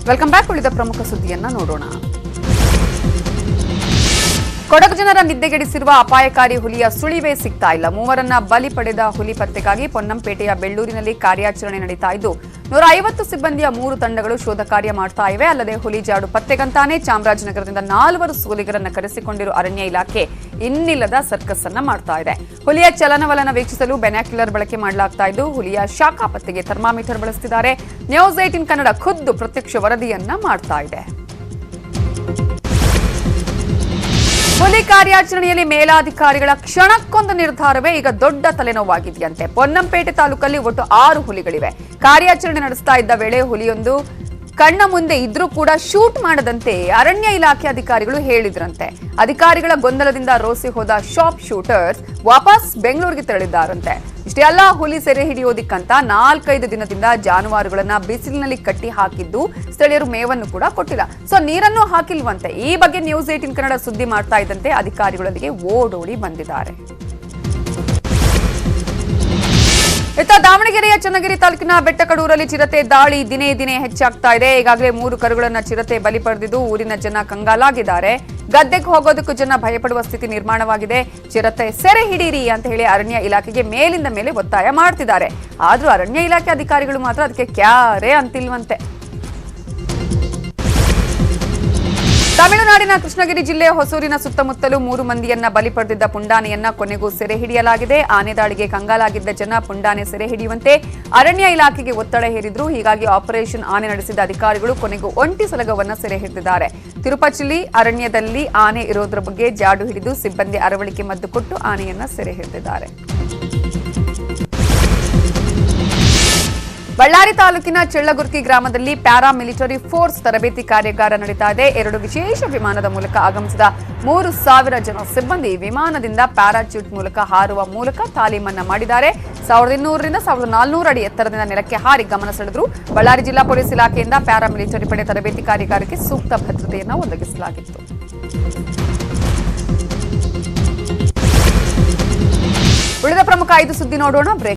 Welcome back. ಉಳಿದ ಪ್ರಮುಖ ಸುದ್ದಿಯನ್ನ ನೋಡೋಣ. ಕೊಡಗು ಜನರ ನಿದ್ದೆಗೆಡಿಸಿರುವ ಅಪಾಯಕಾರಿ ಹುಲಿಯ ಸುಳಿವೇ ಸಿಗ್ತಾ ಇಲ್ಲ. ಮೂವರನ್ನ ಬಲಿ ಪಡೆದ ಹುಲಿ ಪತ್ತೆಗಾಗಿ ಪೊನ್ನಂಪೇಟೆಯ ಬೆಳ್ಳೂರಿನಲ್ಲಿ ಕಾರ್ಯಾಚರಣೆ ನಡೀತಾ ಇದ್ದು 150 ಸಿಬ್ಬಂದಿಯ 3 ತಂಡಗಳು ಶೋಧ ಕಾರ್ಯ ಮಾಡ್ತಾ ಇವೆ. ಅಲ್ಲದೆ ಹುಲಿ ಜಾಡು ಪತ್ತೆಗಂತಾನೆ ಚಾಮರಾಜನಗರದಿಂದ 4 ಸೋಲಿಗರನ್ನ ಕರೆಸಿಕೊಂಡಿರುವ ಅರಣ್ಯ ಇಲಾಖೆ ಇನ್ನಿಲ್ಲದ ಸರ್ಕಸ್ ಅನ್ನ ಮಾಡ್ತಾ ಇದೆ. ಹುಲಿಯ ಚಲನವಲನ ವೀಕ್ಷಿಸಲು ಬೆನಾಕ್ಯುಲರ್ ಬಳಕೆ ಮಾಡಲಾಗ್ತಾ ಇದ್ದು ಹುಲಿಯ ಶಾಖ ಪತ್ತೆಗೆ ಥರ್ಮಾಮೀಟರ್ ಬಳಸುತ್ತಿದ್ದಾರೆ. ನ್ಯೂಸ್ 18 ಕನ್ನಡ ಖುದ್ದು ಪ್ರತ್ಯಕ್ಷ ವರದಿಯನ್ನ ಮಾಡ್ತಾ ಇದೆ. ಹುಲಿ ಕಾರ್ಯಾಚರಣೆಯಲ್ಲಿ ಮೇಲಾಧಿಕಾರಿಗಳ ಕ್ಷಣಕ್ಕೊಂದು ನಿರ್ಧಾರವೇ ಈಗ ದೊಡ್ಡ ತಲೆನೋವಾಗಿದೆಯಂತೆ. ಪೊನ್ನಂಪೇಟೆ ತಾಲೂಕಲ್ಲಿ ಒಟ್ಟು 6 ಹುಲಿಗಳಿವೆ. ಕಾರ್ಯಾಚರಣೆ ನಡೆಸ್ತಾ ಇದ್ದ ವೇಳೆ ಹುಲಿಯೊಂದು ಕಣ್ಣ ಮುಂದೆ ಇದ್ರೂ ಕೂಡ ಶೂಟ್ ಮಾಡದಂತೆ ಅರಣ್ಯ ಇಲಾಖೆ ಅಧಿಕಾರಿಗಳು ಹೇಳಿದ್ರಂತೆ. ಅಧಿಕಾರಿಗಳ ಗೊಂದಲದಿಂದ ರೋಸಿ ಹೋದ ಶಾಪ್ ಶೂಟರ್ಸ್ ವಾಪಸ್ ಬೆಂಗಳೂರಿಗೆ ತೆರಳಿದ್ದಾರಂತೆ. ಇಷ್ಟೇ ಅಲ್ಲ, ಹುಲಿ ಸೆರೆ ಹಿಡಿಯೋದಿಕ್ಕಂತ 4-5 ದಿನದಿಂದ ಜಾನುವಾರುಗಳನ್ನ ಬಿಸಿಲಿನಲ್ಲಿ ಕಟ್ಟಿ ಹಾಕಿದ್ದು ಸ್ಥಳೀಯರು ಮೇವನ್ನು ಕೂಡ ಕೊಟ್ಟಿಲ್ಲ. ಸೊ ನೀರನ್ನು ಹಾಕಿಲ್ವಂತೆ. ಈ ಬಗ್ಗೆ ನ್ಯೂಸ್ 18 ಕನ್ನಡ ಸುದ್ದಿ ಮಾಡ್ತಾ ಇದ್ದಂತೆ ಅಧಿಕಾರಿಗಳೊಂದಿಗೆ ಓಡೋಡಿ ಬಂದಿದ್ದಾರೆ. ಇತ್ತ ದಾವಣಗೆರೆಯ ಚನ್ನಗಿರಿ ತಾಲೂಕಿನ ಬೆಟ್ಟಕಡೂರಲ್ಲಿ ಚಿರತೆ ದಾಳಿ ದಿನೇ ದಿನೇ ಹೆಚ್ಚಾಗ್ತಾ ಇದೆ. ಈಗಾಗಲೇ 3 ಕರುಗಳನ್ನ ಚಿರತೆ ಬಲಿ ಪಡೆದಿದ್ದು ಊರಿನ ಜನ ಕಂಗಾಲಾಗಿದ್ದಾರೆ. ಗದ್ದೆಗೆ ಹೋಗೋದಕ್ಕೂ ಜನ ಭಯಪಡುವ ಸ್ಥಿತಿ ನಿರ್ಮಾಣವಾಗಿದೆ. ಚಿರತೆ ಸೆರೆ ಹಿಡೀರಿ ಅಂತ ಹೇಳಿ ಅರಣ್ಯ ಇಲಾಖೆಗೆ ಮೇಲಿಂದ ಮೇಲೆ ಒತ್ತಾಯ ಮಾಡ್ತಿದ್ದಾರೆ. ಆದ್ರೂ ಅರಣ್ಯ ಇಲಾಖೆ ಅಧಿಕಾರಿಗಳು ಮಾತ್ರ ಅದಕ್ಕೆ ಕ್ಯಾರೆ ಅಂತಿಲ್ವಂತೆ. ತಮಿಳುನಾಡಿನ ಕೃಷ್ಣಗಿರಿ ಜಿಲ್ಲೆ ಹೊಸೂರಿನ ಸುತ್ತಮುತ್ತಲೂ 3 ಮಂದಿಯನ್ನ ಬಲಿ ಪಡೆದಿದ್ದ ಪುಂಡಾನೆಯನ್ನ ಕೊನೆಗೂ ಸೆರೆ ಹಿಡಿಯಲಾಗಿದೆ. ಆನೆ ದಾಳಿಗೆ ಕಂಗಾಲಾಗಿದ್ದ ಜನ ಪುಂಡಾನೆ ಸೆರೆ ಹಿಡಿಯುವಂತೆ ಅರಣ್ಯ ಇಲಾಖೆಗೆ ಒತ್ತಡ ಹೇರಿದ್ರು. ಹೀಗಾಗಿ ಆಪರೇಷನ್ ಆನೆ ನಡೆಸಿದ ಅಧಿಕಾರಿಗಳು ಕೊನೆಗೂ ಒಂಟಿ ಸಲಗವನ್ನ ಸೆರೆ ಹಿಡಿದಿದ್ದಾರೆ. ತಿರುಪಚಿಲಿ ಅರಣ್ಯದಲ್ಲಿ ಆನೆ ಇರೋದ್ರ ಬಗ್ಗೆ ಜಾಡು ಹಿಡಿದು ಸಿಬ್ಬಂದಿ ಅರವಳಿಕೆ ಮದ್ದು ಕೊಟ್ಟು ಆನೆಯನ್ನ ಸೆರೆ ಹಿಡಿದಿದ್ದಾರೆ. ಬಳ್ಳಾರಿ ತಾಲೂಕಿನ ಚೆಳ್ಳಗುರ್ಕಿ ಗ್ರಾಮದಲ್ಲಿ ಪ್ಯಾರಾ ಮಿಲಿಟರಿ ಫೋರ್ಸ್ ತರಬೇತಿ ಕಾರ್ಯಾಗಾರ ನಡೀತಾ ಇದೆ. 2 ವಿಶೇಷ ವಿಮಾನದ ಮೂಲಕ ಆಗಮಿಸಿದ 3,000 ಜನ ಸಿಬ್ಬಂದಿ ವಿಮಾನದಿಂದ ಪ್ಯಾರಾಚೂಟ್ ಮೂಲಕ ಹಾರುವ ಮೂಲಕ ತಾಲೀಮನ್ನ ಮಾಡಿದ್ದಾರೆ. 1200ರಿಂದ 1400 ಅಡಿ ಎತ್ತರದಿಂದ ನೆಲಕ್ಕೆ ಹಾರಿ ಗಮನ ಸೆಳೆದ್ರು. ಬಳ್ಳಾರಿ ಜಿಲ್ಲಾ ಪೊಲೀಸ್ ಇಲಾಖೆಯಿಂದ ಪ್ಯಾರಾ ಮಿಲಿಟರಿ ಪಡೆ ತರಬೇತಿ ಕಾರ್ಯಾಗಾರಕ್ಕೆ ಸೂಕ್ತ ಭದ್ರತೆಯನ್ನು ಒದಗಿಸಲಾಗಿತ್ತು. ಉಳಿದ ಪ್ರಮುಖ 5 ಸುದ್ದಿ ನೋಡೋಣ.